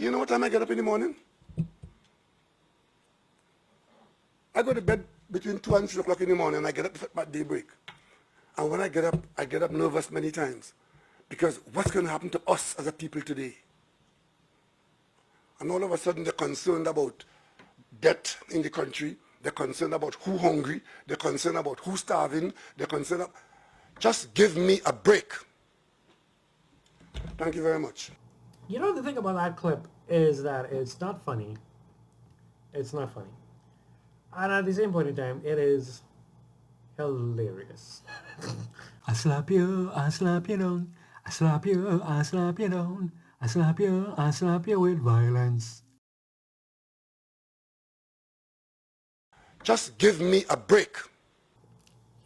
You know what time I get up in the morning? I go to bed between 2 and 3 o'clock in the morning, and I get up at daybreak. And when I get up nervous many times. Because what's going to happen to us as a people today? And all of a sudden they're concerned about debt in the country. They're concerned about who's hungry. They're concerned about who's starving. They're concerned about... Just give me a break. Thank you very much. You know, the thing about that clip is that it's not funny. It's not funny. And at the same point in time, it is hilarious. I slap you down. I slap you down. I slap you with violence. Just give me a break.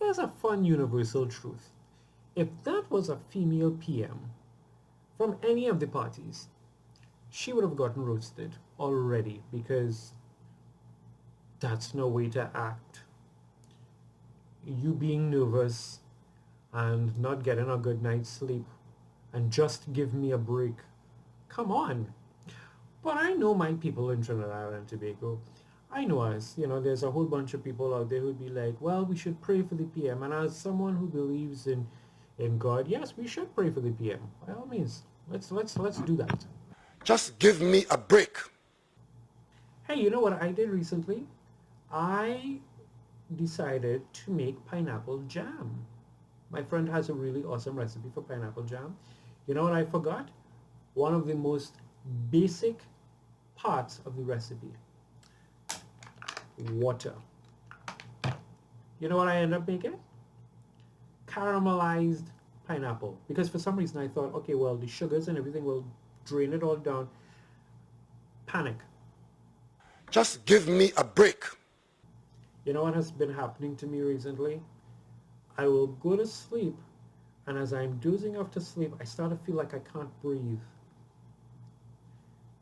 Here's a fun universal truth. If that was a female PM from any of the parties, she would have gotten roasted already, because that's no way to act. You being nervous and not getting a good night's sleep and just give me a break. Come on. But I know my people in Trinidad and Tobago. I know us. You know, there's a whole bunch of people out there who'd be like, well, we should pray for the PM. And as someone who believes in God, yes, we should pray for the PM. By all means, let's do that. Just give me a break. Hey, you know what I did recently? I decided to make pineapple jam. My friend has a really awesome recipe for pineapple jam. You know what I forgot? One of the most basic parts of the recipe. Water. You know what I ended up making? Caramelized pineapple. Because for some reason I thought, okay, well, the sugars and everything will drain it all down. Panic. Just give me a break. You know what has been happening to me recently? I will go to sleep, and as I'm dozing off to sleep, I start to feel like I can't breathe.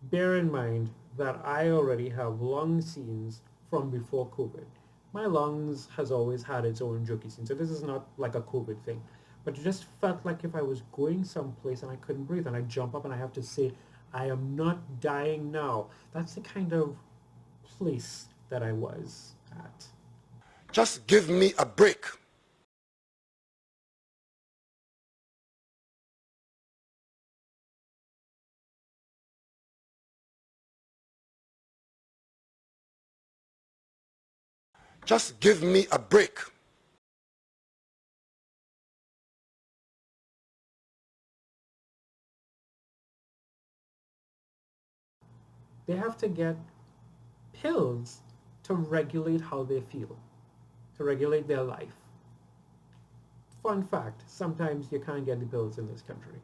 Bear in mind that I already have lung scenes from before COVID. My lungs has always had its own jokey scene, so this is not like a COVID thing. But it just felt like if I was going someplace and I couldn't breathe, and I jump up and I have to say, I am not dying now. That's the kind of place that I was at. Just give me a break. Just give me a break. They have to get pills to regulate how they feel, to regulate their life. Fun fact, sometimes you can't get the pills in this country.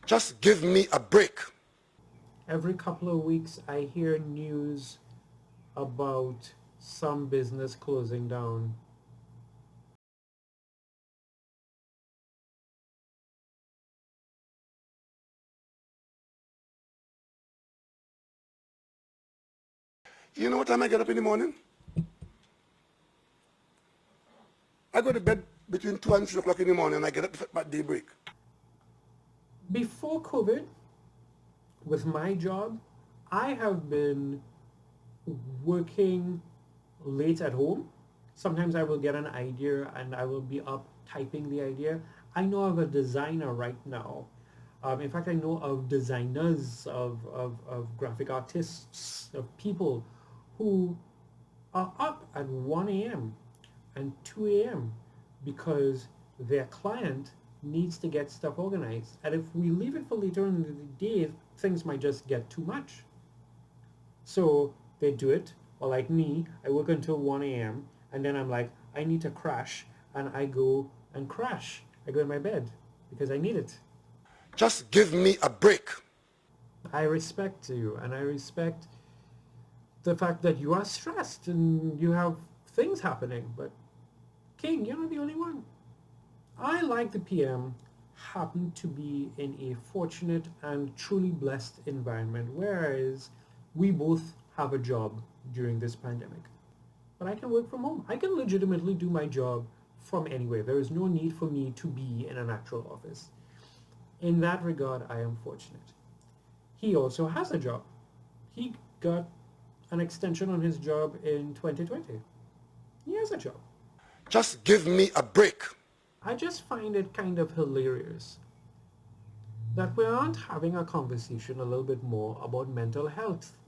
Just give me a break. Every couple of weeks I hear news about some business closing down. You know what time I get up in the morning? I go to bed between 2 and 3 o'clock in the morning, and I get up at daybreak. Before COVID, with my job, I have been working late at home. Sometimes I will get an idea and I will be up typing the idea. I know of a designer right now. In fact, I know of designers, of graphic artists, of people who are up at 1 a.m. and 2 a.m. because their client needs to get stuff organized. And if we leave it for later in the day, things might just get too much. So they do it, or like me, I work until 1 a.m. and then I'm like, I need to crash, and I go and crash. I go in my bed because I need it. Just give me a break. I respect you, and I respect the fact that you are stressed and you have things happening, but King, you're not the only one. I, like the PM, happen to be in a fortunate and truly blessed environment, whereas we both have a job during this pandemic. But I can work from home. I can legitimately do my job from anywhere. There is no need for me to be in an actual office. In that regard, I am fortunate. He also has a job. He got an extension on his job in 2020. He has a job. Just give me a break. I just find it kind of hilarious that we aren't having a conversation a little bit more about mental health.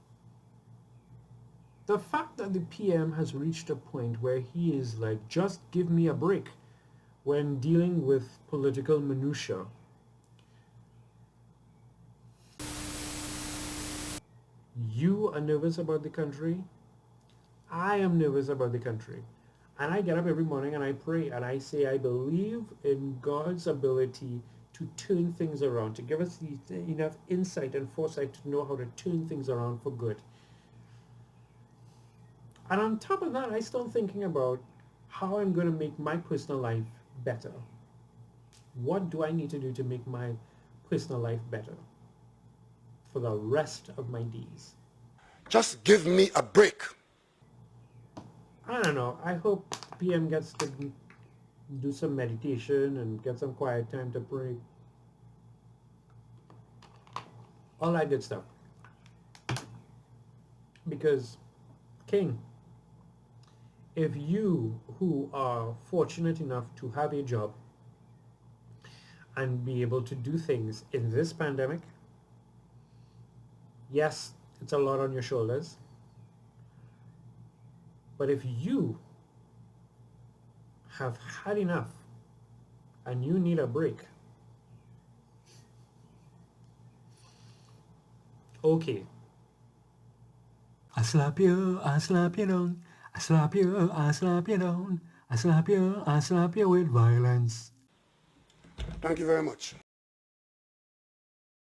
The fact that the PM has reached a point where he is like, just give me a break when dealing with political minutiae. You are nervous about the country. I am nervous about the country. And I get up every morning and I pray and I say I believe in God's ability to turn things around, to give us enough insight and foresight to know how to turn things around for good. And on top of that, I start thinking about how I'm going to make my personal life better. What do I need to do to make my personal life better for the rest of my days? Just give me a break. I don't know. I hope PM gets to do some meditation and get some quiet time to pray. All that good stuff. Because, King, if you who are fortunate enough to have a job and be able to do things in this pandemic, yes, it's a lot on your shoulders. But if you have had enough and you need a break, okay. I slap you down. I slap you down. I slap you with violence. Thank you very much.